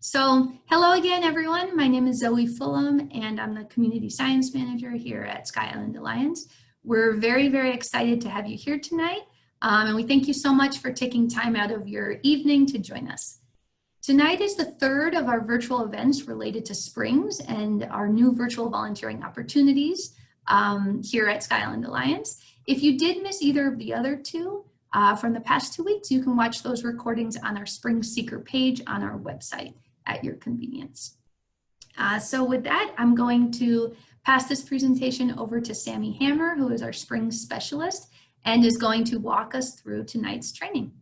So hello again, everyone. My name is Zoe Fulham, and I'm the Community Science Manager here at Sky Island Alliance. We're very, very excited to have you here tonight, and we thank you so much for taking time out of your evening to join us. Tonight is the third of our virtual events related to springs and our new virtual volunteering opportunities here at Sky Island Alliance. If you did miss either of the other two from the past 2 weeks, you can watch those recordings on our Spring Seeker page on our website at your convenience. So with that, I'm going to pass this presentation over to Sammy Hammer, who is our spring specialist and is going to walk us through tonight's training.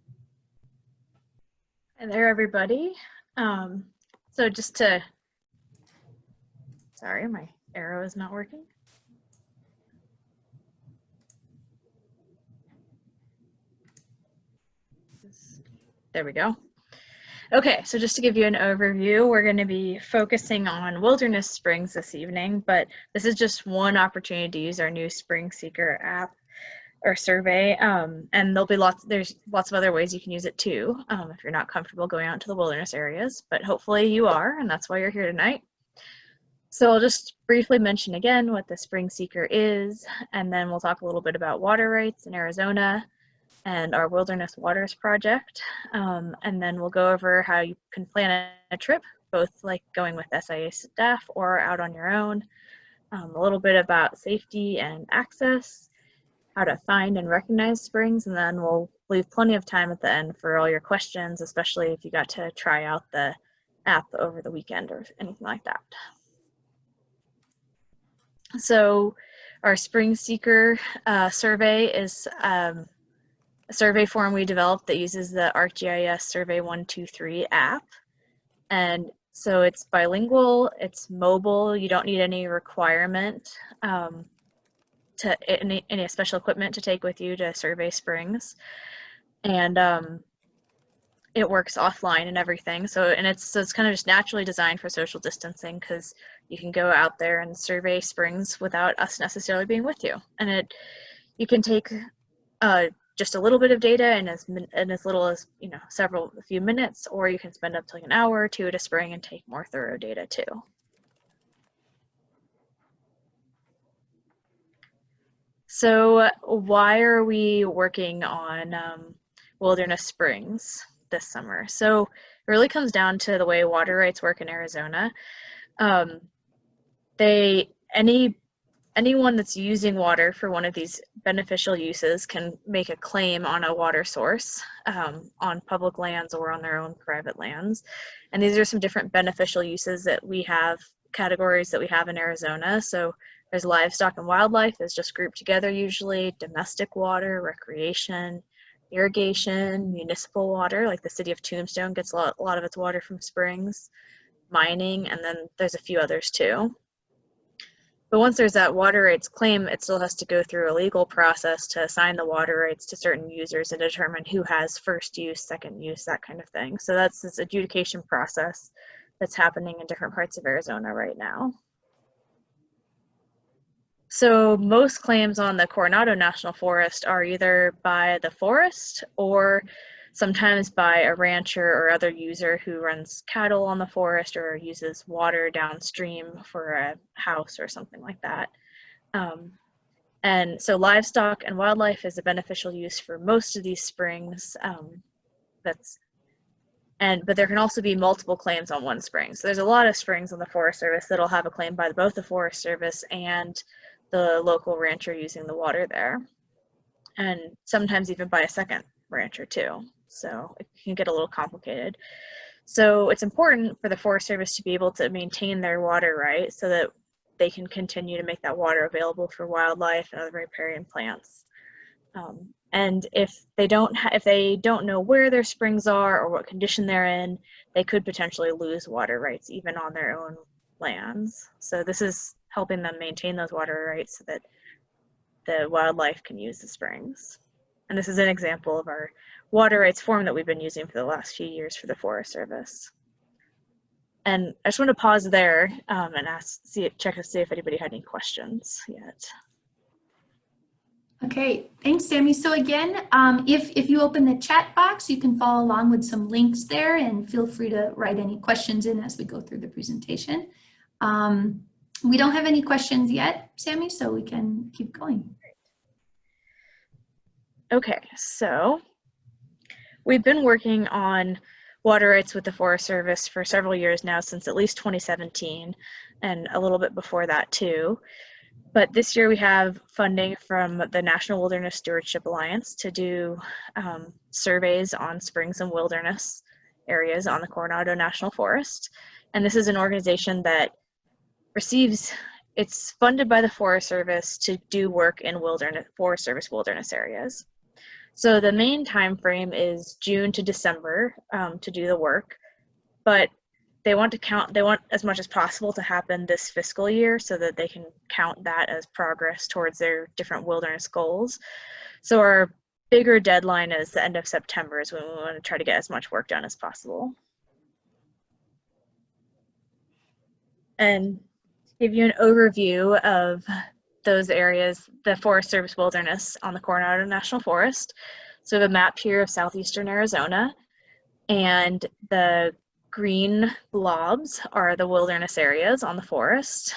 Hi there, everybody. So just to, sorry, my arrow is not working. There we go. Okay, so just to give you an overview, we're going to be focusing on wilderness springs this evening, but this is just one opportunity to use our new Spring Seeker app or survey, and there'll be there's lots of other ways you can use it too, if you're not comfortable going out to the wilderness areas, but hopefully you are, and that's why you're here tonight. So I'll just briefly mention again what the Spring Seeker is, and then we'll talk a little bit about water rights in Arizona and our Wilderness Waters project, and then we'll go over how you can plan a trip, both like going with SIA staff or out on your own, a little bit about safety and access, how to find and recognize springs, and then we'll leave plenty of time at the end for all your questions, especially if you got to try out the app over the weekend or anything like that. So our Spring Seeker survey is a survey form we developed that uses the ArcGIS Survey 123 app. And so it's bilingual, it's mobile, you don't need any requirement any special equipment to take with you to survey springs. And it works offline and everything. So it's kind of just naturally designed for social distancing, because you can go out there and survey springs without us necessarily being with you. And you can take just a little bit of data in as little as, you know, a few minutes, or you can spend up to like an hour or two at a spring and take more thorough data too. So why are we working on wilderness springs this summer? So it really comes down to the way water rights work in Arizona. Anyone that's using water for one of these beneficial uses can make a claim on a water source on public lands or on their own private lands. And these are some different beneficial uses that we have, categories that we have in Arizona. So there's livestock and wildlife is just grouped together usually, domestic water, recreation, irrigation, municipal water, like the city of Tombstone gets a lot of its water from springs, mining, and then there's a few others too. But once there's that water rights claim, it still has to go through a legal process to assign the water rights to certain users and determine who has first use, second use, that kind of thing. So that's this adjudication process that's happening in different parts of Arizona right now. So most claims on the Coronado National Forest are either by the forest or sometimes by a rancher or other user who runs cattle on the forest or uses water downstream for a house or something like that. And so livestock and wildlife is a beneficial use for most of these springs. But there can also be multiple claims on one spring. So there's a lot of springs on the Forest Service that'll have a claim by both the Forest Service and the local rancher using the water there. And sometimes even by a second rancher too. So it can get a little complicated. So it's important for the Forest Service to be able to maintain their water rights so that they can continue to make that water available for wildlife and other riparian plants. And if they don't know where their springs are or what condition they're in, they could potentially lose water rights even on their own lands. So this is helping them maintain those water rights so that the wildlife can use the springs. And this is an example of our water rights form that we've been using for the last few years for the Forest Service. And I just want to pause there and check to see if anybody had any questions yet. Okay, thanks, Sammy. So again, if you open the chat box, you can follow along with some links there, and feel free to write any questions in as we go through the presentation. We don't have any questions yet, Sammy, so we can keep going. Okay, so we've been working on water rights with the Forest Service for several years now, since at least 2017, and a little bit before that too. But this year we have funding from the National Wilderness Stewardship Alliance to do surveys on springs and wilderness areas on the Coronado National Forest. And this is an organization that it's funded by the Forest Service to do work in Forest Service wilderness areas. So the main time frame is June to December to do the work, but they want as much as possible to happen this fiscal year so that they can count that as progress towards their different wilderness goals. So our bigger deadline is the end of September, is when we want to try to get as much work done as possible. And to give you an overview of those areas, the Forest Service wilderness on the Coronado National Forest. So we have a map here of southeastern Arizona, and the green blobs are the wilderness areas on the forest.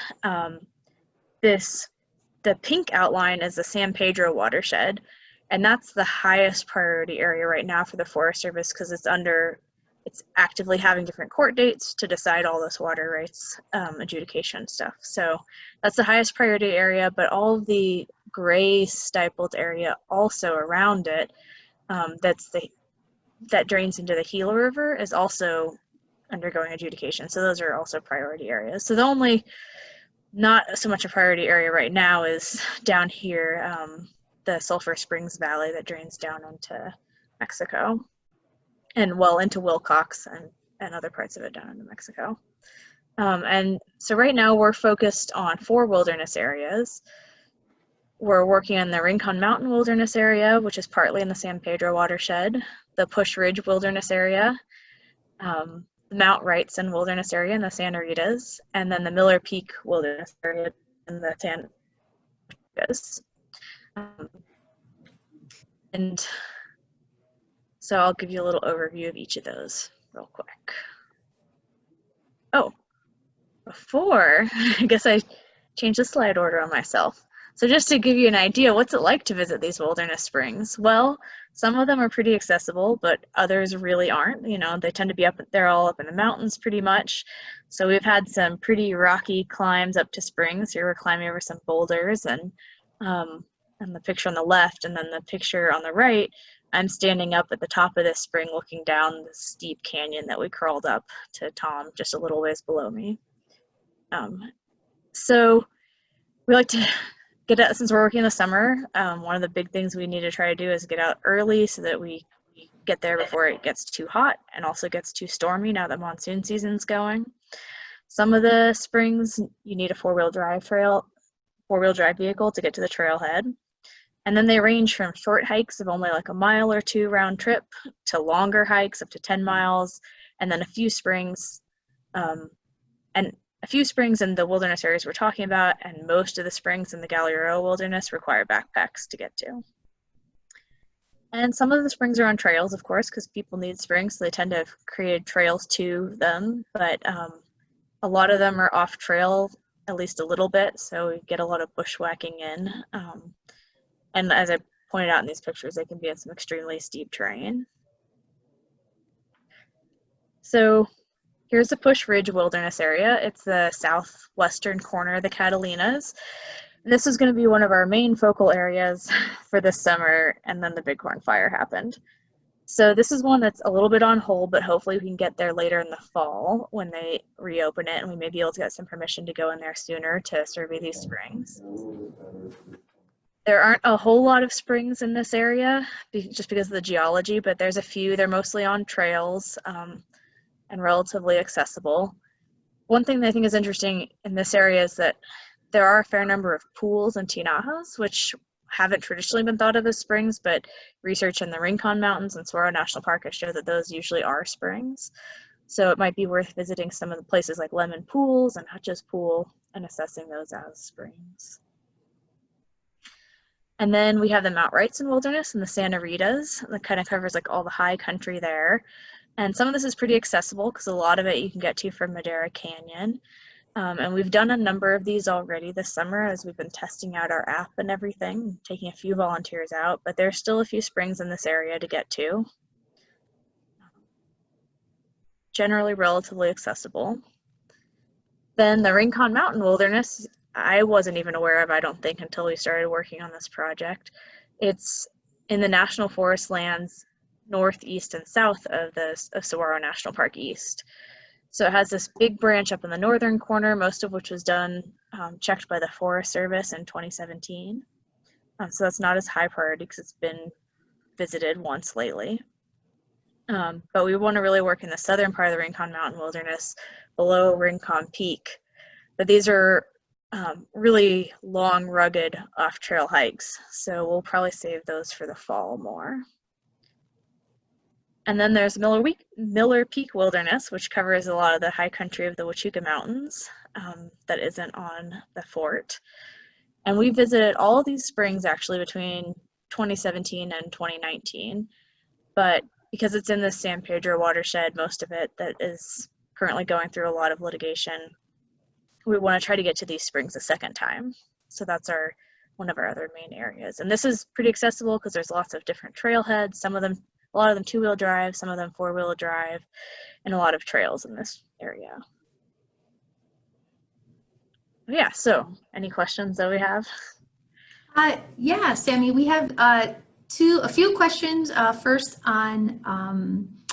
The pink outline is the San Pedro watershed, and that's the highest priority area right now for the Forest Service because it's actively having different court dates to decide all this water rights adjudication stuff. So that's the highest priority area, but all of the gray stippled area also around it that drains into the Gila River is also undergoing adjudication. So those are also priority areas. So the only not so much a priority area right now is down here, the Sulphur Springs Valley that drains down into Mexico and well into Wilcox and other parts of it down into Mexico. And so right now we're focused on 4 wilderness areas. We're working in the Rincon Mountain Wilderness Area, which is partly in the San Pedro watershed, the Push Ridge Wilderness Area, the Mount Wrightson Wilderness Area in the Santa Ritas, and then the Miller Peak Wilderness Area in the Santa Ritas. And so I'll give you a little overview of each of those real quick. Oh, before, I guess I changed the slide order on myself. So just to give you an idea, what's it like to visit these wilderness springs? Well, some of them are pretty accessible, but others really aren't. You know, they tend to be they're all up in the mountains pretty much. So we've had some pretty rocky climbs up to springs. Here we're climbing over some boulders, and the picture on the left and then the picture on the right, I'm standing up at the top of this spring looking down the steep canyon that we crawled up to Tom just a little ways below me. So we like to get out, since we're working in the summer, one of the big things we need to try to do is get out early so that we get there before it gets too hot and also gets too stormy now that monsoon season's going. Some of the springs you need a four-wheel drive vehicle to get to the trailhead. And then they range from short hikes of only like a mile or 2 round trip to longer hikes up to 10 miles, and then a few springs in the wilderness areas we're talking about, and most of the springs in the Galileo Wilderness require backpacks to get to. And some of the springs are on trails, of course, because people need springs, so they tend to have created trails to them, but a lot of them are off trail at least a little bit, so we get a lot of bushwhacking in. And as I pointed out in these pictures, they can be in some extremely steep terrain. So here's the Push Ridge Wilderness Area. It's the southwestern corner of the Catalinas. This is going to be one of our main focal areas for this summer, and then the Bighorn Fire happened. So this is one that's a little bit on hold, but hopefully we can get there later in the fall when they reopen it, and we may be able to get some permission to go in there sooner to survey these springs. There aren't a whole lot of springs in this area just because of the geology, but there's a few. They're mostly on trails and relatively accessible. One thing that I think is interesting in this area is that there are a fair number of pools and tinajas, which haven't traditionally been thought of as springs, but research in the Rincon Mountains and Saguaro National Park has shown that those usually are springs. So it might be worth visiting some of the places like Lemon Pools and Hutch's Pool and assessing those as springs. And then we have the Mount Wrightson Wilderness and the Santa Ritas. That kind of covers like all the high country there. And some of this is pretty accessible because a lot of it you can get to from Madera Canyon. And we've done a number of these already this summer as we've been testing out our app and everything, taking a few volunteers out, but there's still a few springs in this area to get to. Generally relatively accessible. Then the Rincon Mountain Wilderness, I wasn't even aware of, I don't think, until we started working on this project. It's in the National Forest lands northeast and south of Saguaro National Park East. So it has this big branch up in the northern corner, most of which was done, checked by the Forest Service in 2017. So that's not as high priority because it's been visited once lately. But we want to really work in the southern part of the Rincon Mountain Wilderness below Rincon Peak. But these are really long, rugged off-trail hikes, so we'll probably save those for the fall more. And then there's Miller Peak Wilderness, which covers a lot of the high country of the Huachuca Mountains that isn't on the fort. And we visited all of these springs actually between 2017 and 2019. But because it's in the San Pedro watershed, most of it that is currently going through a lot of litigation, we want to try to get to these springs a second time. So that's one of our other main areas. And this is pretty accessible because there's lots of different trailheads, a lot of them two-wheel drive, some of them four-wheel drive, and a lot of trails in this area. Yeah, so any questions that we have? Yeah, Sammy, we have a few questions. First on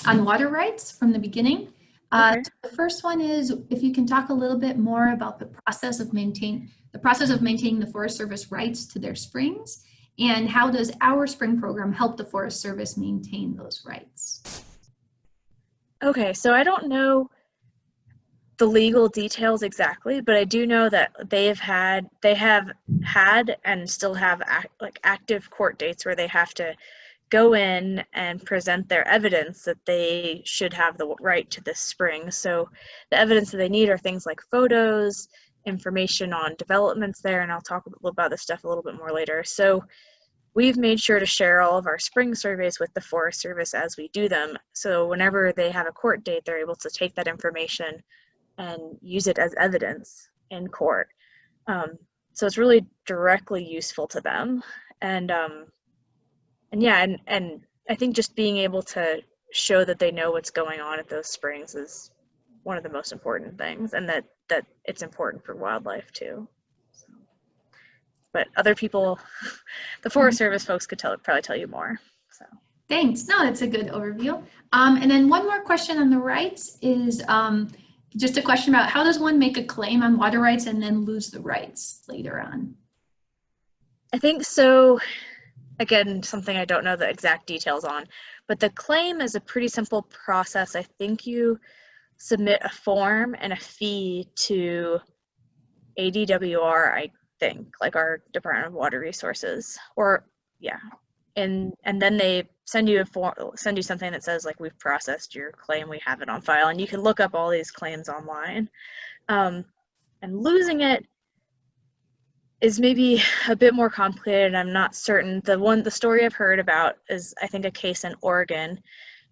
water rights from the beginning. Okay. The first one is if you can talk a little bit more about the process of maintaining the Forest Service rights to their springs, and how does our spring program help the Forest Service maintain those rights? Okay, so I don't know the legal details exactly, but I do know that they have had and still have active court dates where they have to go in and present their evidence that they should have the right to this spring. So the evidence that they need are things like photos, information on developments there, and I'll talk about this stuff a little bit more later. So we've made sure to share all of our spring surveys with the Forest Service as we do them. So whenever they have a court date, they're able to take that information and use it as evidence in court. So it's really directly useful to them. And yeah, and I think just being able to show that they know what's going on at those springs is one of the most important things, and that it's important for wildlife too. So, but other people, the Forest Service folks could probably tell you more. So. Thanks. No, that's a good overview. And then one more question on the rights is just a question about how does one make a claim on water rights and then lose the rights later on? I think so. Again, something I don't know the exact details on, but the claim is a pretty simple process. I think you submit a form and a fee to ADWR, I think, like our Department of Water Resources, or yeah, and then they send you something that says like, we've processed your claim, we have it on file, and you can look up all these claims online. And losing it is maybe a bit more complicated. I'm not certain. The story I've heard about is, I think, a case in Oregon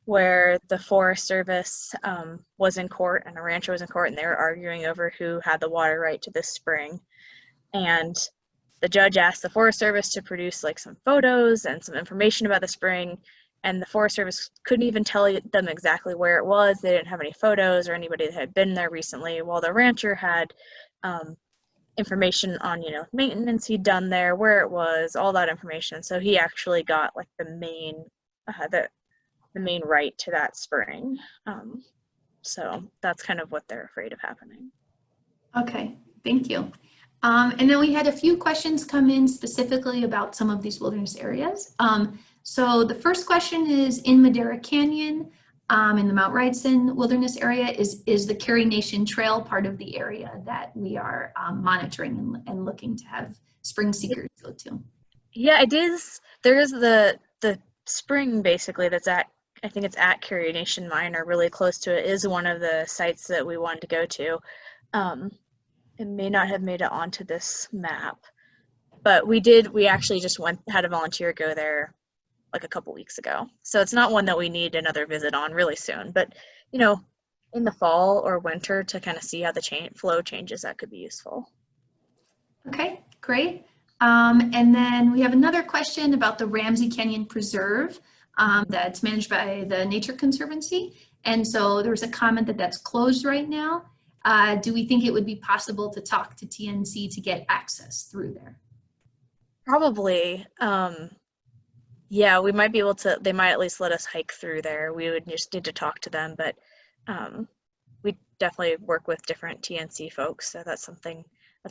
where the Forest Service was in court and a rancher was in court, and they were arguing over who had the water right to this spring. And the judge asked the Forest Service to produce like some photos and some information about the spring, and the Forest Service couldn't even tell them exactly where it was. They didn't have any photos or anybody that had been there recently, while the rancher had information on, maintenance he'd done there, where it was, all that information. So he actually got like the main right to that spring. So that's kind of what they're afraid of happening. Okay, thank you. And then we had a few questions come in specifically about some of these wilderness areas. So the first question is, in Madera Canyon, in the Mount Wrightson Wilderness area, is the Carrie Nation Trail part of the area that we are monitoring and looking to have spring seekers go to? Yeah, it is. There is the spring basically that's at, I think it's at Carrie Nation Mine, or really close to it, is one of the sites that we wanted to go to. It may not have made it onto this map, But we actually just had a volunteer go there like a couple weeks ago. So it's not one that we need another visit on really soon, but you know, in the fall or winter to kind of see how the flow changes, that could be useful. Okay, great. And then we have another question about the Ramsey Canyon Preserve that's managed by the Nature Conservancy. And so there was a comment that that's closed right now. Do we think it would be possible to talk to TNC to get access through there? Probably. Yeah, we might be able to, they might at least let us hike through there. We would just need to talk to them, but we definitely work with different TNC folks. So that's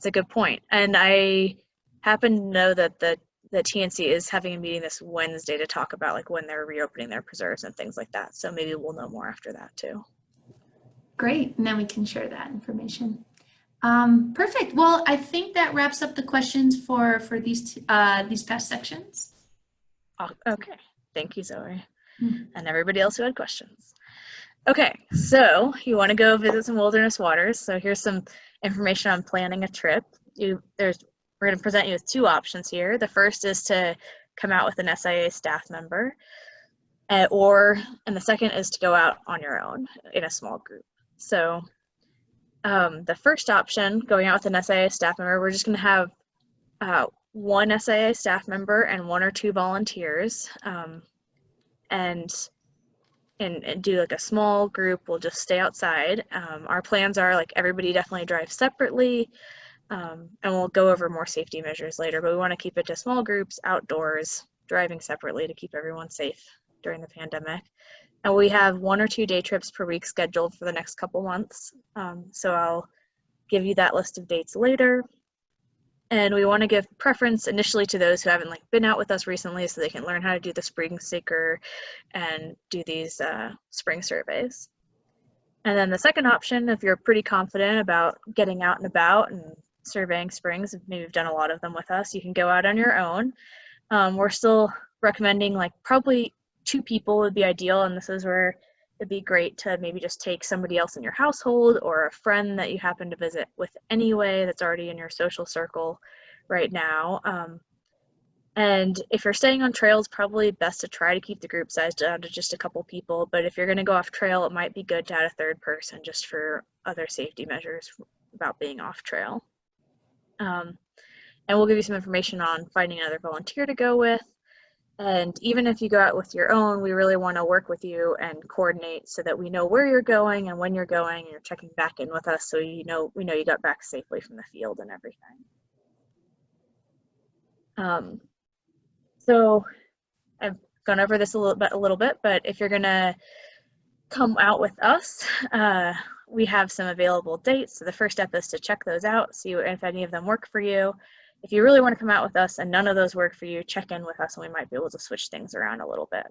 a good point. And I happen to know that the TNC is having a meeting this Wednesday to talk about like when they're reopening their preserves and things like that. So maybe we'll know more after that too. Great, and then we can share that information. Perfect. Well, I think that wraps up the questions for these past sections. Oh, okay, thank you, Zoe, and everybody else who had questions. Okay, so you want to go visit some wilderness waters. So here's some information on planning a trip. We're going to present you with two options here. The first is to come out with an SIA staff member, and the second is to go out on your own in a small group. So the first option, going out with an SIA staff member, we're just going to have one SIA staff member and 1 or 2 volunteers, and do like a small group. We'll just stay outside. Our plans are like everybody definitely drives separately, and we'll go over more safety measures later, but we want to keep it to small groups, outdoors, driving separately to keep everyone safe during the pandemic. And we have 1 or 2 day trips per week scheduled for the next couple months. So I'll give you that list of dates later. And we want to give preference initially to those who haven't like been out with us recently so they can learn how to do the spring seeker and do these spring surveys. And then the second option, if you're pretty confident about getting out and about and surveying springs, maybe you've done a lot of them with us, you can go out on your own. We're still recommending like probably 2 people would be ideal, and this is where it'd be great to maybe just take somebody else in your household or a friend that you happen to visit with anyway that's already in your social circle right now. And if you're staying on trails, probably best to try to keep the group size down to just a couple people, but if you're going to go off trail, it might be good to add a 3rd person just for other safety measures about being off trail. And we'll give you some information on finding another volunteer to go with. And even if you go out with your own, we really want to work with you and coordinate so that we know where you're going and when you're going, and you're checking back in with us so we know you got back safely from the field and everything. So I've gone over this a little bit, but if you're gonna come out with us, we have some available dates. So the first step is to check those out, see if any of them work for you. If you really want to come out with us and none of those work for you, check in with us and we might be able to switch things around a little bit.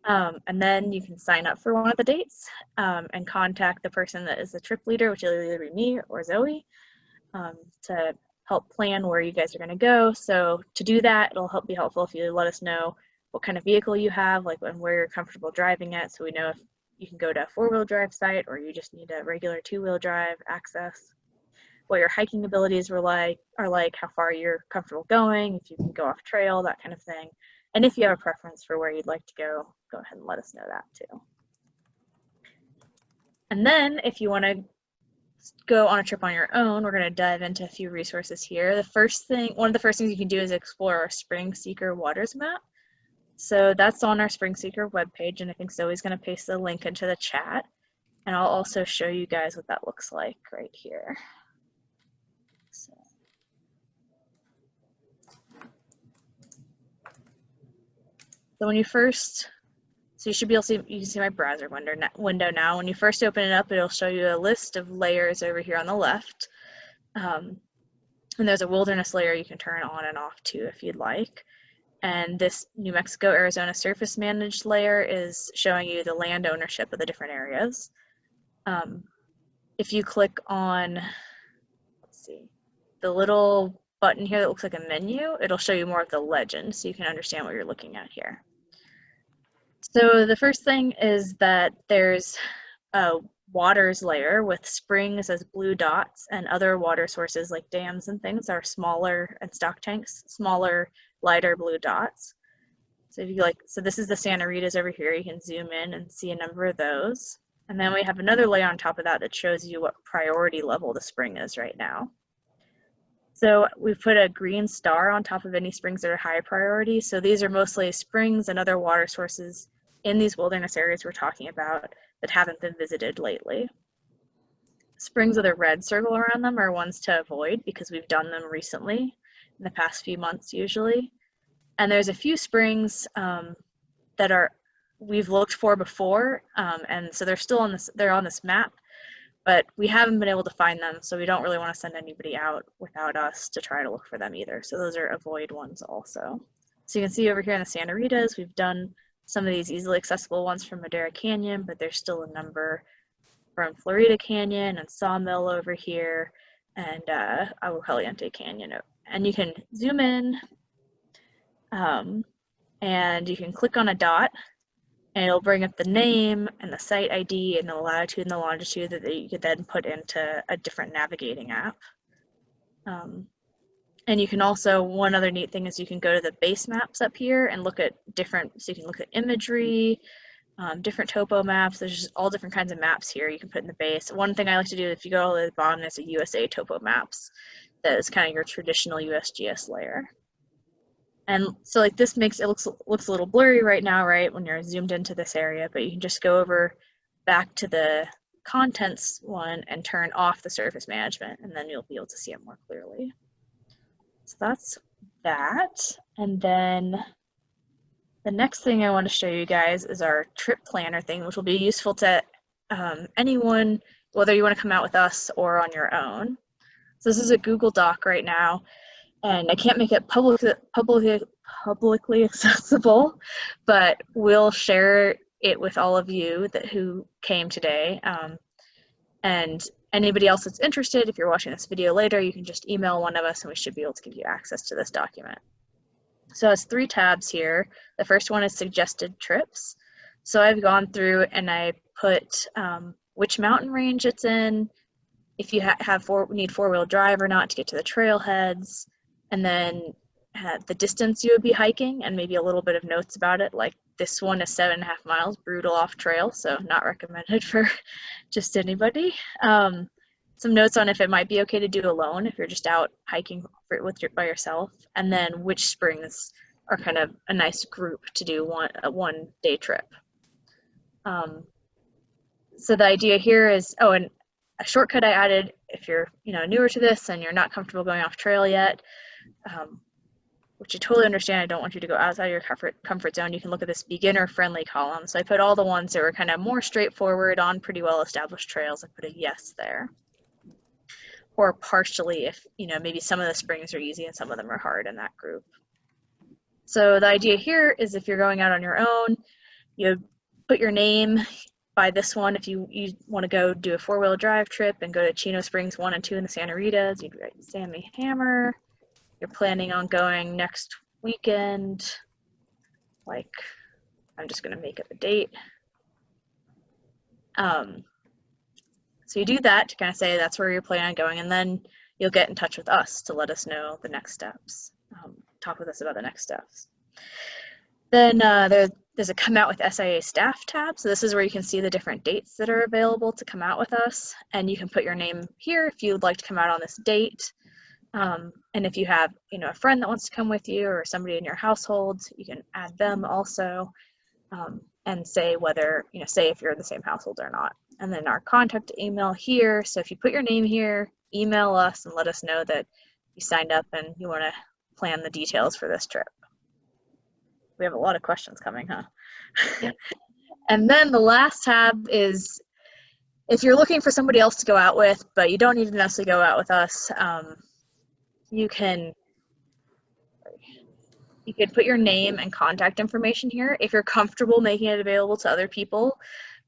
And then you can sign up for one of the dates and contact the person that is the trip leader, which will either be me or Zoe, to help plan where you guys are going to go. So to do that, it'll be helpful if you let us know what kind of vehicle you have, like and where you're comfortable driving it, so we know if you can go to a 4-wheel drive site or you just need a regular 2-wheel drive access. What your hiking abilities are like, how far you're comfortable going, if you can go off trail, that kind of thing. And if you have a preference for where you'd like to go ahead and let us know that too. And then if you want to go on a trip on your own, we're going to dive into a few resources here. One of the first things you can do is explore our Spring Seeker Waters map. So that's on our Spring Seeker webpage, and I think Zoe's going to paste the link into the chat. And I'll also show you guys what that looks like right here. So when you you should be able to see, you can see my browser window now. When you first open it up, it'll show you a list of layers over here on the left. And there's a wilderness layer you can turn on and off too if you'd like. And this New Mexico, Arizona surface managed layer is showing you the land ownership of the different areas. If you click on, let's see, the little button here that looks like a menu, it'll show you more of the legend so you can understand what you're looking at here. So the first thing is that there's waters layer with springs as blue dots, and other water sources like dams and things are smaller, and stock tanks, smaller, lighter blue dots. So if you like, so this is the Santa Rita's over here. You can zoom in and see a number of those. And then we have another layer on top of that that shows you what priority level the spring is right now. So we've put a green star on top of any springs that are high priority. So these are mostly springs and other water sources in these wilderness areas we're talking about that haven't been visited lately. Springs with a red circle around them are ones to avoid because we've done them recently, in the past few months usually. And there's a few springs that we've looked for before, and so they're still on this map, but we haven't been able to find them, so we don't really want to send anybody out without us to try to look for them either. So those are avoid ones also. So you can see over here in the Santa Rita's, we've done some of these easily accessible ones from Madera Canyon, but there's still a number from Florida Canyon and Sawmill over here, and Agua Caliente Canyon. And you can zoom in, and you can click on a dot, and it'll bring up the name and the site ID and the latitude and the longitude that you could then put into a different navigating app. And you can also, one other neat thing is you can go to the base maps up here and look at different, so you can look at imagery, different topo maps. There's just all different kinds of maps here you can put in the base. One thing I like to do, if you go to the bottom, there's a USA topo maps. That is kind of your traditional USGS layer. And so like this makes it looks a little blurry right now, right, when you're zoomed into this area, but you can just go over back to the contents one and turn off the surface management, and then you'll be able to see it more clearly. So that's that. And then the next thing I want to show you guys is our trip planner thing, which will be useful to anyone, whether you want to come out with us or on your own. So this is a Google Doc right now, and I can't make it publicly accessible, but we'll share it with all of you who came today. And anybody else that's interested, if you're watching this video later, you can just email one of us and we should be able to give you access to this document. So it has 3 tabs here. The first one is suggested trips. So I've gone through and I put which mountain range it's in, if you need 4-wheel drive or not to get to the trailheads, and then the distance you would be hiking and maybe a little bit of notes about it, like this one is 7.5 miles, brutal off trail, so not recommended for just anybody. Some notes on if it might be okay to do alone if you're just out hiking by yourself, and then which springs are kind of a nice group to do a one-day trip. So the idea here is, and a shortcut I added if you're newer to this and you're not comfortable going off trail yet, which I totally understand. I don't want you to go outside your comfort zone. You can look at this beginner friendly column. So I put all the ones that were kind of more straightforward on pretty well established trails. I put a yes there. Or partially if, maybe some of the springs are easy and some of them are hard in that group. So the idea here is if you're going out on your own, you put your name by this one. If you want to go do a 4-wheel drive trip and go to Chino Springs 1 and 2 in the Santa Rita's, you'd write Sammy Hammer. You're planning on going next weekend, like, I'm just going to make up a date. So you do that to kind of say that's where you're planning on going, and then you'll get in touch with us to let us know the next steps, talk with us about the next steps. Then there's a come out with SIA staff tab. So this is where you can see the different dates that are available to come out with us, and you can put your name here if you would like to come out on this date. And if you have, a friend that wants to come with you or somebody in your household, you can add them also, and say whether, say if you're in the same household or not. And then our contact email here. So if you put your name here, email us and let us know that you signed up and you want to plan the details for this trip. We have a lot of questions coming, huh? Yep. And then the last tab is if you're looking for somebody else to go out with, but you don't need to necessarily go out with us, you can put your name and contact information here if you're comfortable making it available to other people.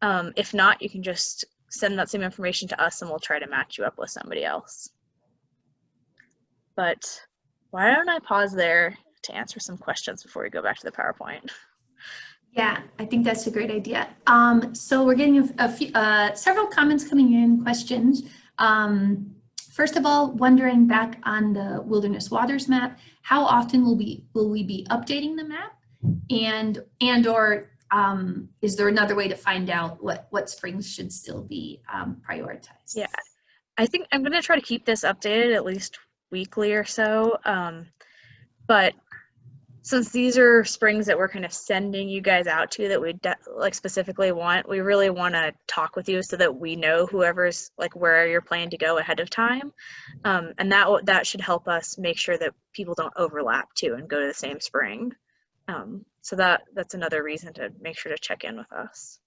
If not, you can just send that same information to us and we'll try to match you up with somebody else. But why don't I pause there to answer some questions before we go back to the PowerPoint? Yeah, I think that's a great idea. So we're getting several comments coming in, questions. First of all, wondering back on the wilderness waters map, how often will we be updating the map? And or is there another way to find out what springs should still be prioritized? Yeah, I think I'm going to try to keep this updated at least weekly or so. But since these are springs that we're kind of sending you guys out to that we like specifically want, we really want to talk with you so that we know whoever's like where you're planning to go ahead of time. And that should help us make sure that people don't overlap too and go to the same spring. So that's another reason to make sure to check in with us.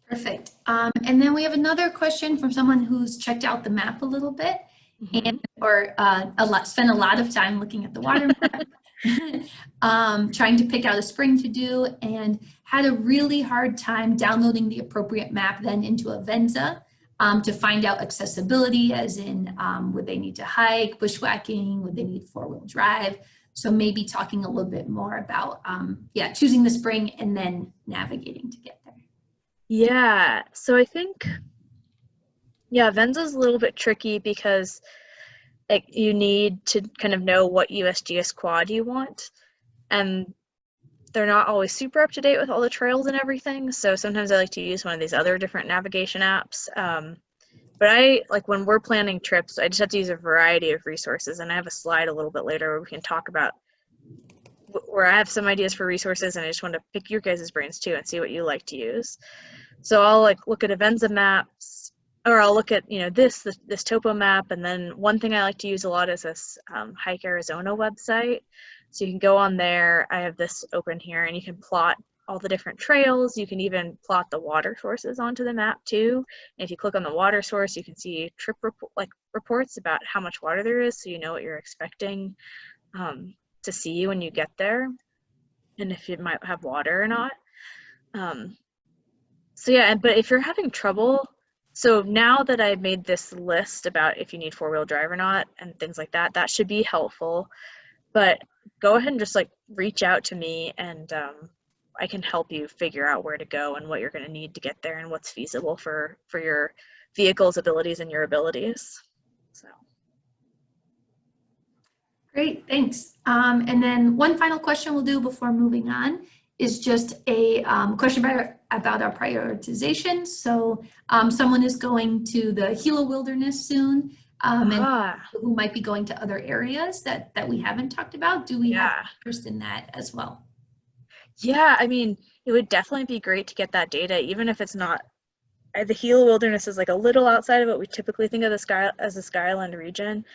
Perfect. And then we have another question from someone who's checked out the map a little bit and spent a lot of time looking at the water map, trying to pick out a spring to do, and had a really hard time downloading the appropriate map then into Avenza to find out accessibility, as in would they need to hike, bushwhacking, would they need four-wheel drive? So maybe talking a little bit more about choosing the spring and then navigating to get there. Yeah, so I think, Venza's a little bit tricky because like you need to kind of know what USGS quad you want, and they're not always super up to date with all the trails and everything. So sometimes I like to use one of these other different navigation apps. But I like when we're planning trips, I just have to use a variety of resources, and I have a slide a little bit later where we can talk about where I have some ideas for resources, and I just want to pick your guys' brains too and see what you like to use. So I'll like look at Avenza maps, or I'll look at this topo map, and then one thing I like to use a lot is this Hike Arizona website. So you can go on there. I have this open here, and you can plot all the different trails. You can even plot the water sources onto the map too. And if you click on the water source, you can see trip reports about how much water there is, so you know what you're expecting to see when you get there, and if you might have water or not. So yeah, but if you're having trouble, so now that I've made this list about if you need four-wheel drive or not and things like that, that should be helpful. But go ahead and just like reach out to me, and I can help you figure out where to go and what you're going to need to get there and what's feasible for your vehicle's abilities and your abilities. So. Great, thanks. And then one final question we'll do before moving on is just a question about our prioritization. So someone is going to the Gila Wilderness soon, and who might be going to other areas that we haven't talked about. Do we have interest in that as well? Yeah, I mean, it would definitely be great to get that data, even if it's not. The Gila Wilderness is like a little outside of what we typically think of the Skyland region,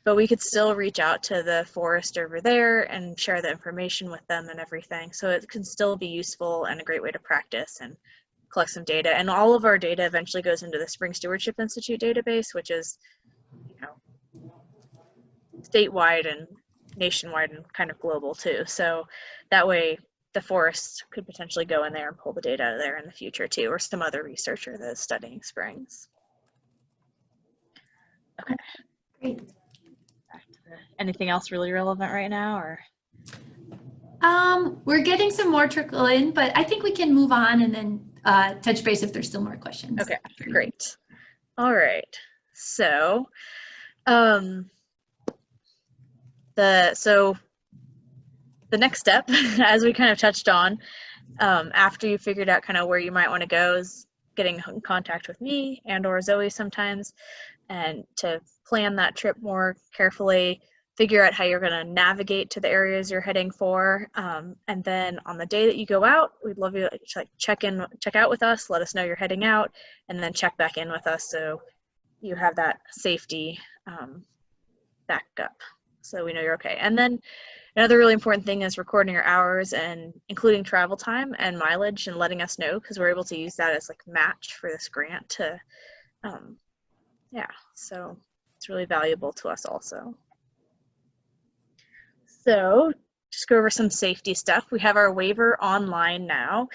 but we could still reach out to the forest over there and share the information with them and everything. So it can still be useful and a great way to practice and collect some data. And all of our data eventually goes into the Spring Stewardship Institute database, which is, statewide and nationwide and kind of global too. So that way the forest could potentially go in there and pull the data out of there in the future too, or some other researcher that is studying springs. Okay. Great. Anything else really relevant right now, or? We're getting some more trickle in, but I think we can move on and then touch base if there's still more questions. Okay, great. All right. So, the next step, as we kind of touched on, after you figured out kind of where you might want to go, is getting in contact with me and or Zoe sometimes, and to plan that trip more carefully, figure out how you're going to navigate to the areas you're heading for, and then on the day that you go out, we'd love you to check out with us, let us know you're heading out, and then check back in with us so you have that safety backup, so we know you're okay. And then another really important thing is recording your hours and including travel time and mileage and letting us know, because we're able to use that as like match for this grant to, so it's really valuable to us also. So just go over some safety stuff. We have our waiver online now.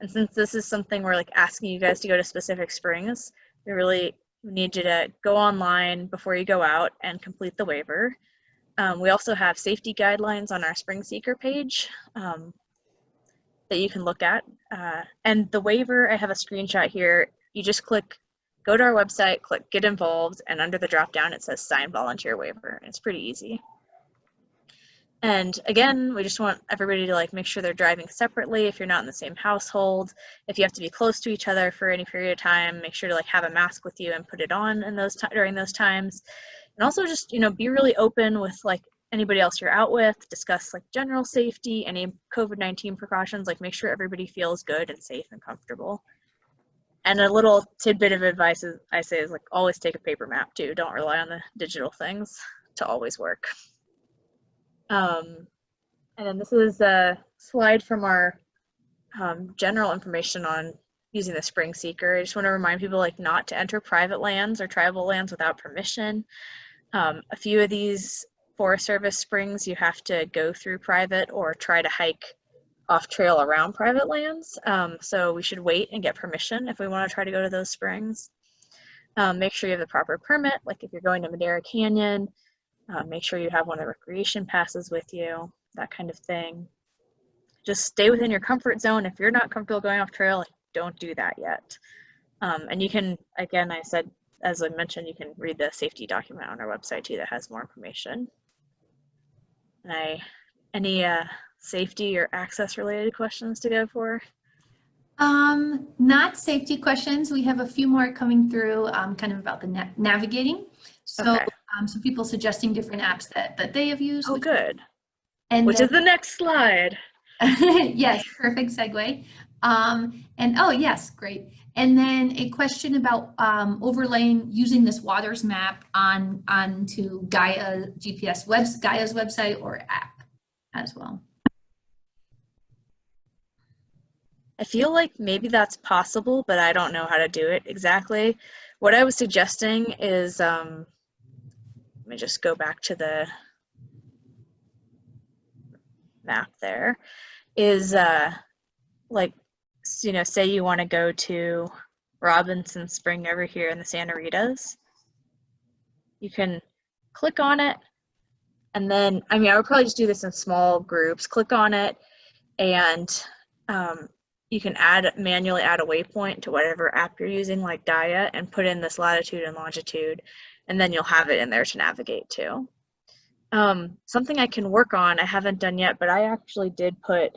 And since this is something we're like asking you guys to go to specific springs, we really need you to go online before you go out and complete the waiver. We also have safety guidelines on our Spring Seeker page. that you can look at. And the waiver, I have a screenshot here. You just go to our website, click get involved, and under the drop down it says sign volunteer waiver. And it's pretty easy. And again, we just want everybody to like make sure they're driving separately if you're not in the same household. If you have to be close to each other for any period of time, make sure to like have a mask with you and put it on in those during those times. And also just, you know, be really open with like anybody else you're out with, discuss like general safety, any COVID-19 precautions, like make sure everybody feels good and safe and comfortable. And a little tidbit of advice I say is like always take a paper map too. Don't rely on the digital things to always work. And then this is a slide from our general information on using the spring seeker. I just want to remind people like not to enter private lands or tribal lands without permission. A few of these Forest Service springs you have to go through private or try to hike off trail around private lands. So we should wait and get permission if we want to try to go to those springs. Make sure you have the proper permit, like if you're going to Madera Canyon, make sure you have one of the recreation passes with you, that kind of thing. Just stay within your comfort zone. If you're not comfortable going off trail, like, don't do that yet. And you can, again, as I mentioned, you can read the safety document on our website too that has more information. And any safety or access related questions to go for? Not safety questions. We have a few more coming through kind of about the navigating. So, Okay. so people suggesting different apps that they have used. Oh, good. Which is the next slide. Yes, perfect segue. And oh yes, great. And then a question about overlaying using this waters map onto Gaia's website or app as well. I feel like maybe that's possible, but I don't know how to do it exactly. What I was suggesting is, let me just go back to the map there, is like, you know, say you want to go to Robinson Spring over here in the Santa Ritas. You can click on it, and then, I mean, I would probably just do this in small groups. Click on it, and you can manually add a waypoint to whatever app you're using, like Gaia, and put in this latitude and longitude, and then you'll have it in there to navigate to. Something I can work on, I haven't done yet, but I actually did put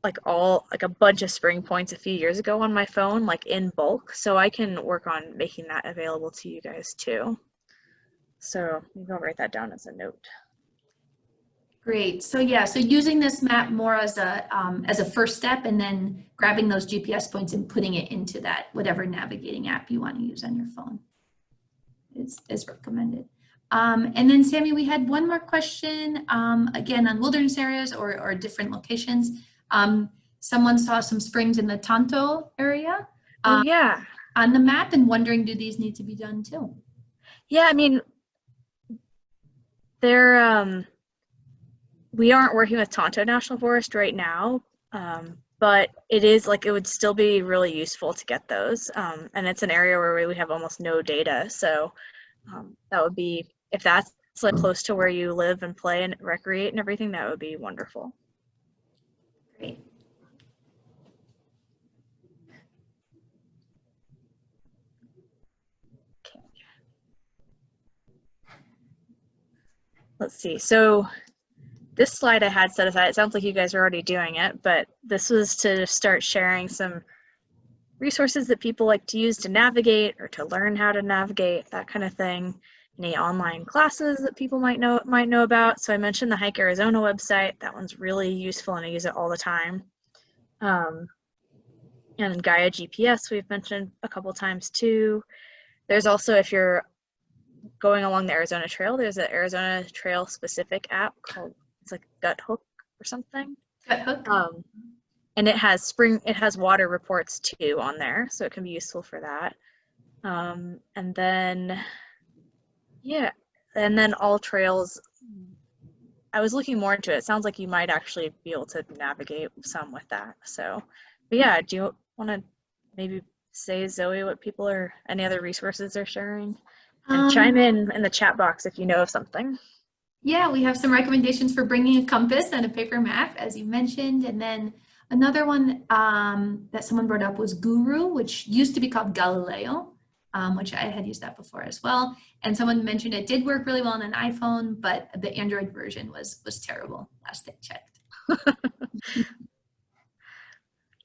like a bunch of spring points a few years ago on my phone, like in bulk, so I can work on making that available to you guys too. So maybe I'll write that down as a note. Great. So yeah, so using this map more as a first step, and then grabbing those GPS points and putting it into that whatever navigating app you want to use on your phone is recommended. And then Sammy, we had one more question, again on wilderness areas or different locations. Someone saw some springs in the Tonto area. Oh yeah. On the map, and wondering, do these need to be done too? Yeah, I mean, we aren't working with Tonto National Forest right now, but it would still be really useful to get those. And it's an area where we have almost no data. So that would be, if that's like close to where you live and play and recreate and everything, that would be wonderful. Great. Okay. Let's see. So this slide I had set aside, it sounds like you guys are already doing it, but this was to start sharing some resources that people like to use to navigate or to learn how to navigate, that kind of thing. Any online classes that people might know about. So I mentioned the Hike Arizona website. That one's really useful and I use it all the time. And Gaia GPS we've mentioned a couple times too. There's also, if you're going along the Arizona Trail, there's an Arizona Trail specific app called, it's like Gut Hook or something. Gut Hook. And it has water reports too on there, so it can be useful for that. And then, yeah, and then all trails, I was looking more into it. It sounds like you might actually be able to navigate some with that. So, but yeah, do you want to maybe say, Zoe, what people are, any other resources they're sharing? And chime in the chat box if you know of something. Yeah, we have some recommendations for bringing a compass and a paper map, as you mentioned. And then another one that someone brought up was Guru, which used to be called Galileo, which I had used that before as well. And someone mentioned it did work really well on an iPhone, but the Android version was terrible last I checked.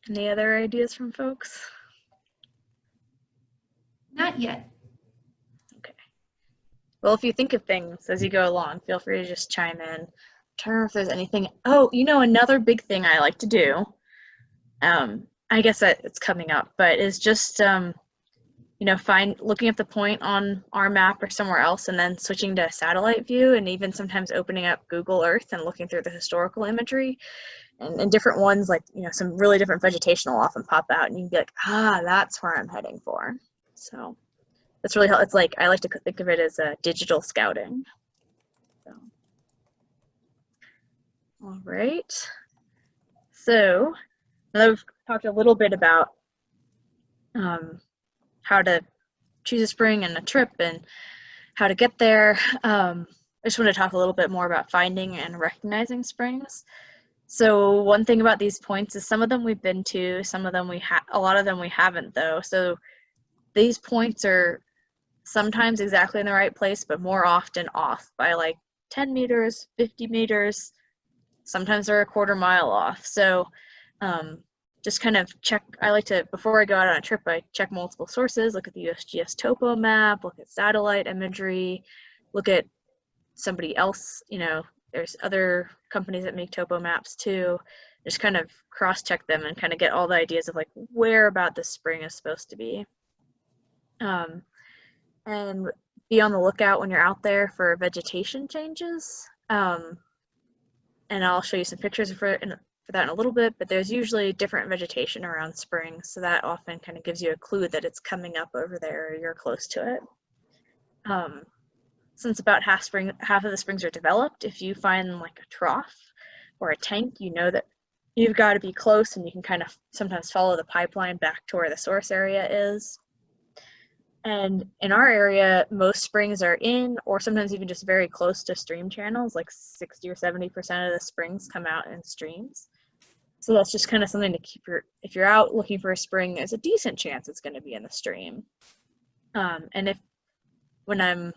Any other ideas from folks? Not yet. Okay. Well, if you think of things as you go along, feel free to just chime in. Try to remember if there's anything. Oh, another big thing I like to do, I guess that it's coming up, but is just, looking at the point on our map or somewhere else and then switching to satellite view, and even sometimes opening up Google Earth and looking through the historical imagery. And different ones, like, some really different vegetation will often pop out, and you can be like, that's where I'm heading for. So that's really helpful. It's like, I like to think of it as a digital scouting. So, all right. So now that we've talked a little bit about how to choose a spring and a trip and how to get there, I just want to talk a little bit more about finding and recognizing springs. So one thing about these points is some of them we've been to, some of them a lot of them we haven't though. So these points are sometimes exactly in the right place, but more often off by like 10 meters, 50 meters. Sometimes they're a quarter mile off. So just kind of check. I like to, before I go out on a trip, I check multiple sources, look at the USGS topo map, look at satellite imagery, look at somebody else, there's other companies that make topo maps too. Just kind of cross-check them and kind of get all the ideas of like where about the spring is supposed to be. And be on the lookout when you're out there for vegetation changes. And I'll show you some pictures for that in a little bit, but there's usually different vegetation around springs, so that often kind of gives you a clue that it's coming up over there or you're close to it. Since about half of the springs are developed, if you find like a trough or a tank, you know that you've got to be close, and you can kind of sometimes follow the pipeline back to where the source area is. And in our area, most springs are in, or sometimes even just very close to stream channels, like 60 or 70% of the springs come out in streams. So that's just kind of something to keep if you're out looking for a spring, there's a decent chance it's going to be in the stream. And when I'm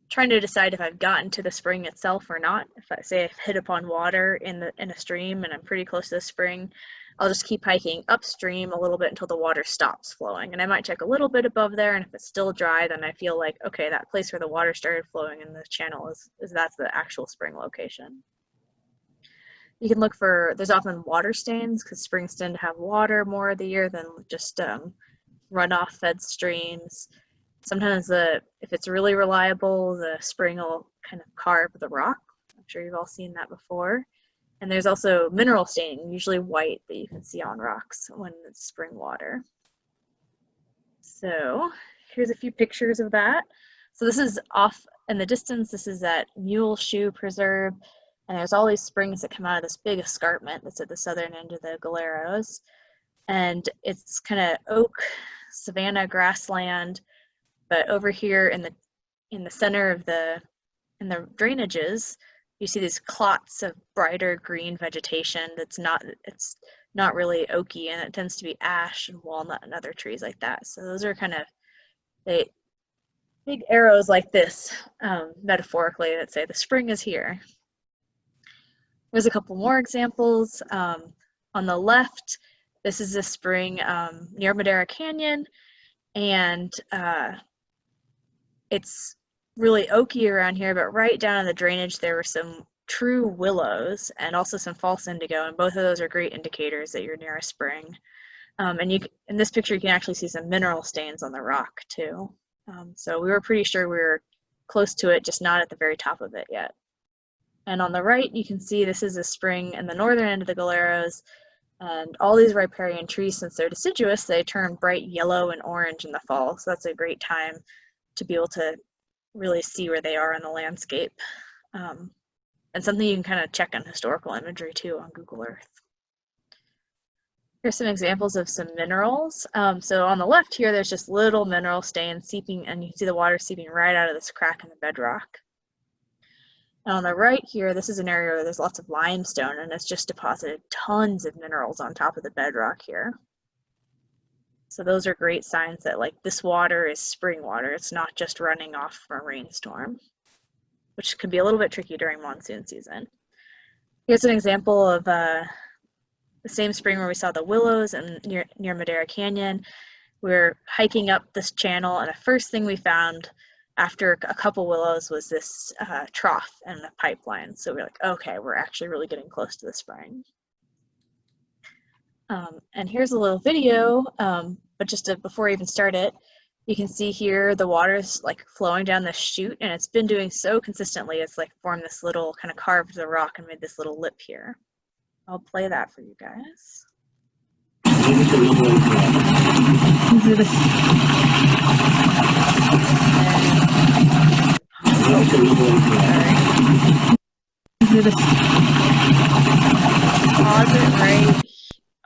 trying to decide if I've gotten to the spring itself or not, if I say I've hit upon water in a stream and I'm pretty close to the spring, I'll just keep hiking upstream a little bit until the water stops flowing. And I might check a little bit above there, and if it's still dry, then I feel like, okay, that place where the water started flowing in the channel that's the actual spring location. You can look for, there's often water stains because springs tend to have water more of the year than just runoff fed streams. Sometimes if it's really reliable, the spring will kind of carve the rock. I'm sure you've all seen that before. And there's also mineral staining, usually white, that you can see on rocks when it's spring water. So here's a few pictures of that. So this is off in the distance. This is at Mule Shoe Preserve. And there's all these springs that come out of this big escarpment that's at the southern end of the Galeros. And it's kind of oak, savanna, grassland. But over here in the center of in the drainages, you see these clots of brighter green vegetation it's not really oaky, and it tends to be ash and walnut and other trees like that. So those are kind of the big arrows like this, metaphorically, that say the spring is here. There's a couple more examples. On the left, this is a spring near Madera Canyon, and it's really oaky around here, but right down in the drainage there were some true willows and also some false indigo, and both of those are great indicators that you're near a spring. And in this picture you can actually see some mineral stains on the rock too. So we were pretty sure we were close to it, just not at the very top of it yet. And on the right you can see this is a spring in the northern end of the Galeros, and all these riparian trees, since they're deciduous, they turn bright yellow and orange in the fall, so that's a great time to be able to really see where they are in the landscape. And something you can kind of check on historical imagery too on Google Earth. Here's some examples of some minerals. So on the left here, there's just little mineral stains seeping, and you can see the water seeping right out of this crack in the bedrock. And on the right here, this is an area where there's lots of limestone, and it's just deposited tons of minerals on top of the bedrock here. So those are great signs that like this water is spring water. It's not just running off from a rainstorm, which can be a little bit tricky during monsoon season. Here's an example of the same spring where we saw the willows and near Madera Canyon. We're hiking up this channel, and the first thing we found after a couple willows was this trough and a pipeline. So we're like, okay, we're actually really getting close to the spring. And here's a little video, but just before I even start it, you can see here the water's like flowing down the chute, and it's been doing so consistently, it's like formed this little kind of carved the rock and made this little lip here. I'll play that for you guys. Pause it right.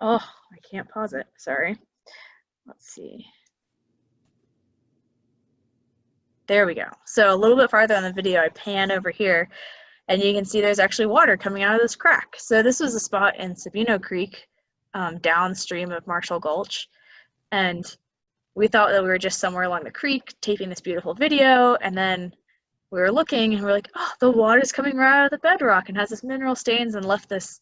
Oh, I can't pause it. Sorry. Let's see. There we go. So a little bit farther on the video, I pan over here, and you can see there's actually water coming out of this crack. So this was a spot in Sabino Creek, downstream of Marshall Gulch, and we thought that we were just somewhere along the creek taping this beautiful video, and then we were looking and we're like, oh, the water's coming right out of the bedrock and has this mineral stains and left this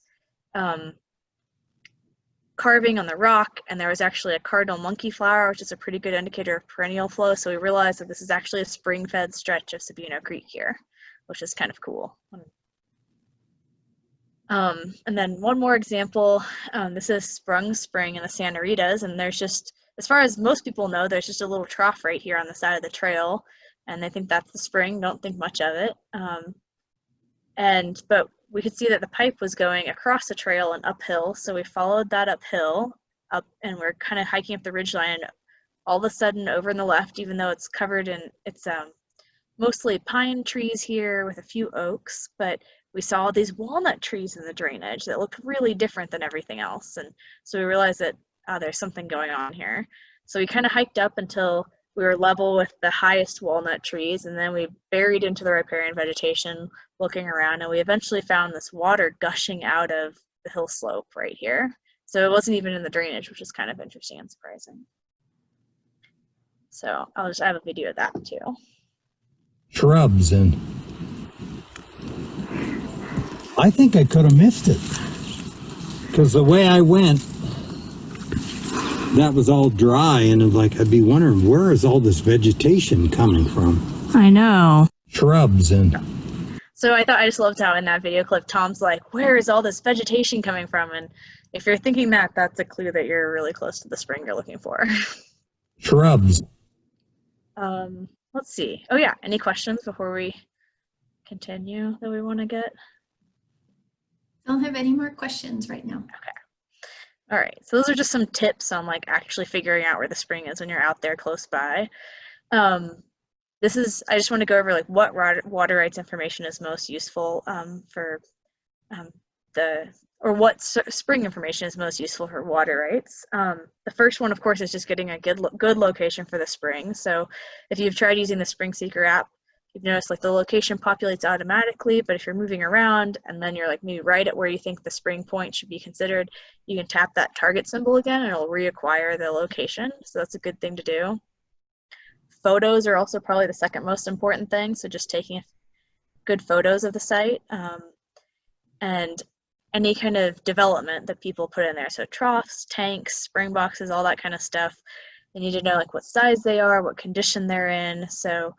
carving on the rock, and there was actually a cardinal monkey flower, which is a pretty good indicator of perennial flow. So we realized that this is actually a spring-fed stretch of Sabino Creek here, which is kind of cool. And then one more example, this is Sprung Spring in the Santa Ritas, and there's just, as far as most people know, there's just a little trough right here on the side of the trail, and they think that's the spring, don't think much of it. But we could see that the pipe was going across the trail and uphill, so we followed that uphill, and we're kind of hiking up the ridgeline. All of a sudden, over on the left, even though it's covered in, it's mostly pine trees here with a few oaks, but we saw these walnut trees in the drainage that looked really different than everything else, and so we realized that there's something going on here. So we kind of hiked up until we were level with the highest walnut trees, and then we buried into the riparian vegetation looking around, and we eventually found this water gushing out of the hill slope right here. So it wasn't even in the drainage, which is kind of interesting and surprising. So I'll just have a video of that too. Shrubs, and I think I could have missed it because the way I went, that was all dry, and it was like I'd be wondering, where is all this vegetation coming from? I know. Shrubs, and so I just loved how in that video clip Tom's like, where is all this vegetation coming from? And if you're thinking that, that's a clue that you're really close to the spring you're looking for. Shrubs. Let's see. Oh yeah, any questions before we continue that we want to get? Don't have any more questions right now. Okay. All right, so those are just some tips on like actually figuring out where the spring is when you're out there close by. I just want to go over like what water rights information is most useful what spring information is most useful for water rights. The first one, of course, is just getting a good location for the spring. So if you've tried using the Spring Seeker app, you've noticed like the location populates automatically, but if you're moving around and then you're like maybe right at where you think the spring point should be considered, you can tap that target symbol again and it'll reacquire the location. So that's a good thing to do. Photos are also probably the second most important thing. So just taking good photos of the site and any kind of development that people put in there. So troughs, tanks, spring boxes, all that kind of stuff. You need to know like what size they are, what condition they're in. So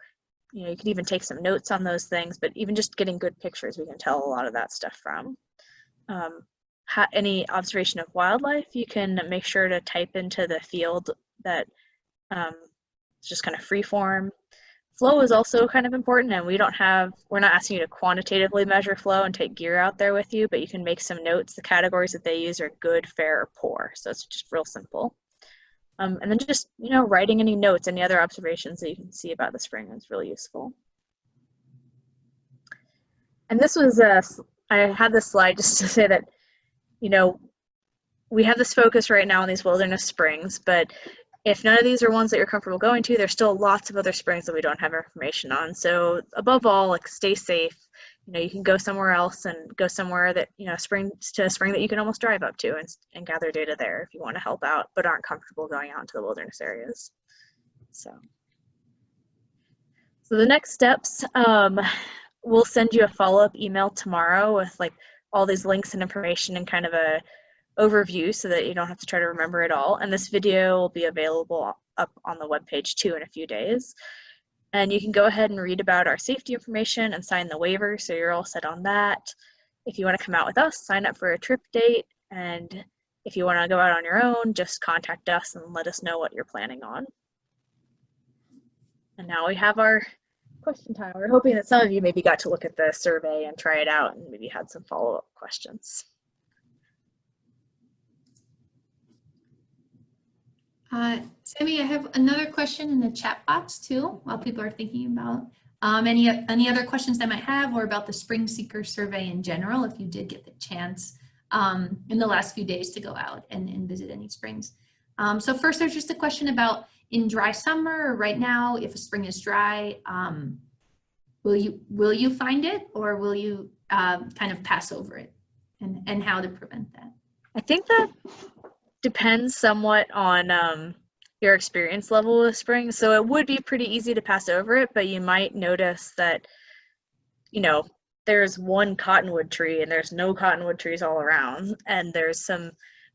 you could even take some notes on those things, but even just getting good pictures, we can tell a lot of that stuff from. Any observation of wildlife, you can make sure to type into the field that it's just kind of free form. Flow is also kind of important, and we're not asking you to quantitatively measure flow and take gear out there with you, but you can make some notes. The categories that they use are good, fair, or poor. So it's just real simple. And then just, writing any notes, any other observations that you can see about the spring is really useful. And this was, I had this slide just to say that, we have this focus right now on these wilderness springs, but if none of these are ones that you're comfortable going to, there's still lots of other springs that we don't have information on. So above all, like stay safe, you can go somewhere else and go somewhere that, spring to a spring that you can almost drive up to and gather data there if you want to help out, but aren't comfortable going out into the wilderness areas. So the next steps, we'll send you a follow-up email tomorrow with like all these links and information and kind of a overview so that you don't have to try to remember it all. And this video will be available up on the webpage too in a few days. And you can go ahead and read about our safety information and sign the waiver, so you're all set on that. If you want to come out with us, sign up for a trip date. And if you want to go out on your own, just contact us and let us know what you're planning on. And now we have our question time. We're hoping that some of you maybe got to look at the survey and try it out and maybe had some follow-up questions. Sammy, I have another question in the chat box too, while people are thinking about any other questions they might have, or about the Spring Seeker survey in general, if you did get the chance in the last few days to go out and visit any springs. So first, there's just a question about in dry summer or right now, if a spring is dry, will you find it, or will you kind of pass over it, and how to prevent that? I think that depends somewhat on your experience level with spring. So it would be pretty easy to pass over it, but you might notice that, there's one cottonwood tree and there's no cottonwood trees all around, and there's some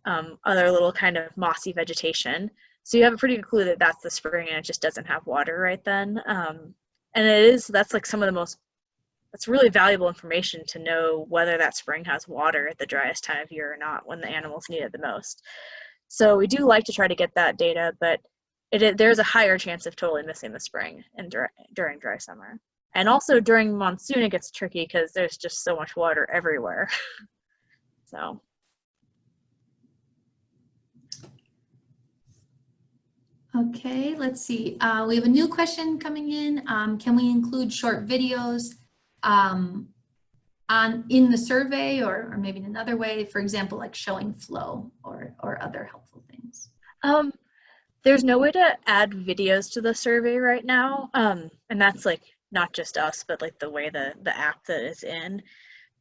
other little kind of mossy vegetation. So you have a pretty good clue that that's the spring and it just doesn't have water right then. And that's like that's really valuable information to know whether that spring has water at the driest time of year or not, when the animals need it the most. So we do like to try to get that data, but there's a higher chance of totally missing the spring during dry summer. And also during monsoon, it gets tricky because there's just so much water everywhere. So. Okay, let's see. We have a new question coming in. Can we include short videos in the survey, or maybe in another way, for example, like showing flow or other helpful things? There's no way to add videos to the survey right now, and that's like not just us, but like the way the app that is in.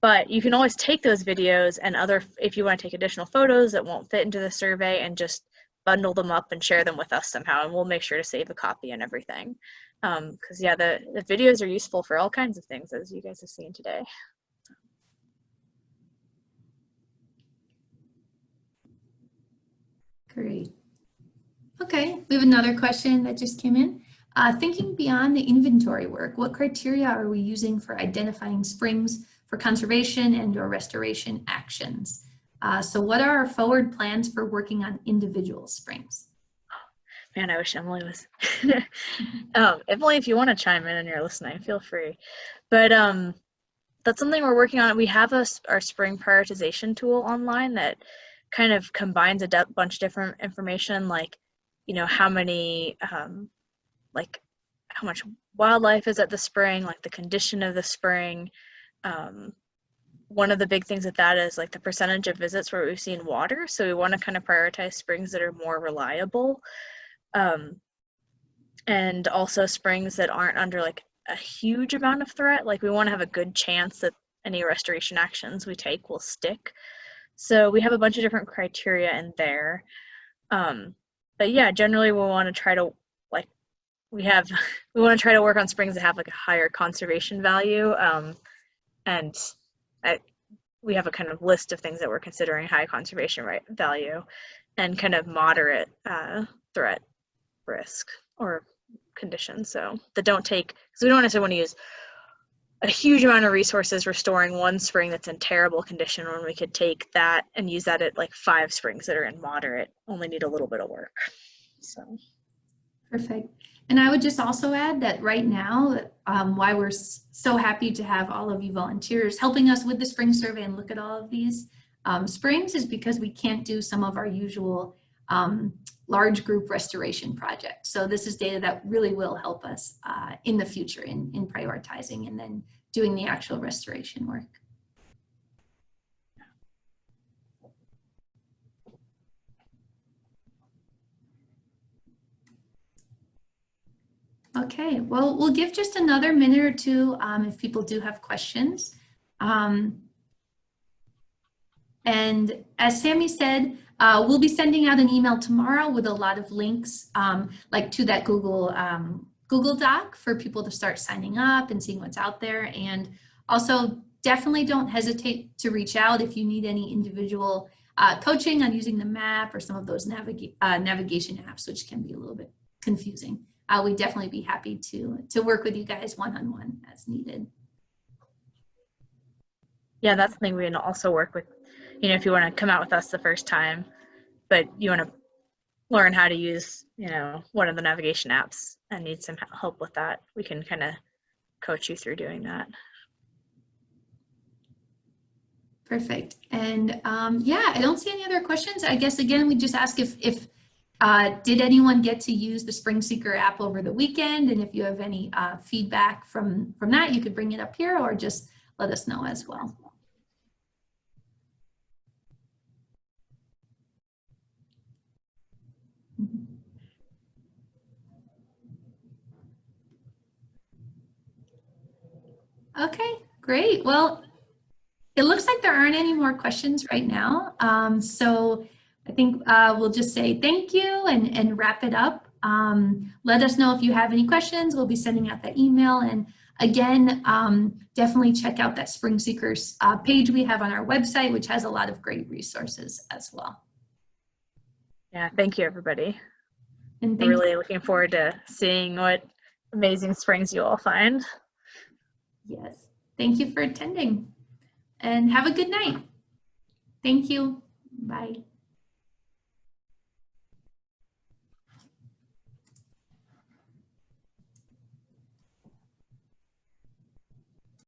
But you can always take those videos and if you want to take additional photos that won't fit into the survey, and just bundle them up and share them with us somehow, and we'll make sure to save a copy and everything. Because yeah, the videos are useful for all kinds of things, as you guys have seen today. Great. Okay, we have another question that just came in. Thinking beyond the inventory work, what criteria are we using for identifying springs for conservation and/or restoration actions? So what are our forward plans for working on individual springs? Man, I wish Emily was. Emily, if you want to chime in and you're listening, feel free. But that's something we're working on. We have our spring prioritization tool online that kind of combines a bunch of different information, like, how many, like how much wildlife is at the spring, like the condition of the spring. One of the big things with that is like the percentage of visits where we've seen water. So we want to kind of prioritize springs that are more reliable. And also springs that aren't under like a huge amount of threat. Like we want to have a good chance that any restoration actions we take will stick. So we have a bunch of different criteria in there. But yeah, generally we want to try to we want to try to work on springs that have like a higher conservation value. And we have a kind of list of things that we're considering high conservation value and kind of moderate threat risk or conditions. So that don't take, because we don't necessarily want to use a huge amount of resources restoring one spring that's in terrible condition, when we could take that and use that at like 5 springs that are in moderate, only need a little bit of work. So perfect. And I would just also add that right now, why we're so happy to have all of you volunteers helping us with the spring survey and look at all of these springs, is because we can't do some of our usual large group restoration projects. So this is data that really will help us in the future in prioritizing and then doing the actual restoration work. Okay, well, we'll give just another minute or two if people do have questions. And as Sammy said, we'll be sending out an email tomorrow with a lot of links, like to that Google Doc for people to start signing up and seeing what's out there. And also, definitely don't hesitate to reach out if you need any individual coaching on using the map or some of those navigation apps, which can be a little bit confusing. We'd definitely be happy to work with you guys one-on-one as needed. Yeah, that's something we can also work with. You know, if you want to come out with us the first time, but you want to learn how to use, you know, one of the navigation apps and need some help with that, we can kind of coach you through doing that. Perfect. And yeah, I don't see any other questions. I guess, again, we just ask if did anyone get to use the Spring Seeker app over the weekend? And if you have any feedback from that, you could bring it up here or just let us know as well. Okay, great. Well, it looks like there aren't any more questions right now. So I think we'll just say thank you and wrap it up. Let us know if you have any questions. We'll be sending out that email. And again, definitely check out that Spring Seekers page we have on our website, which has a lot of great resources as well. Yeah, thank you, everybody. And We're really looking forward to seeing what amazing springs you all find. Yes, thank you for attending and have a good night. Thank you. Bye.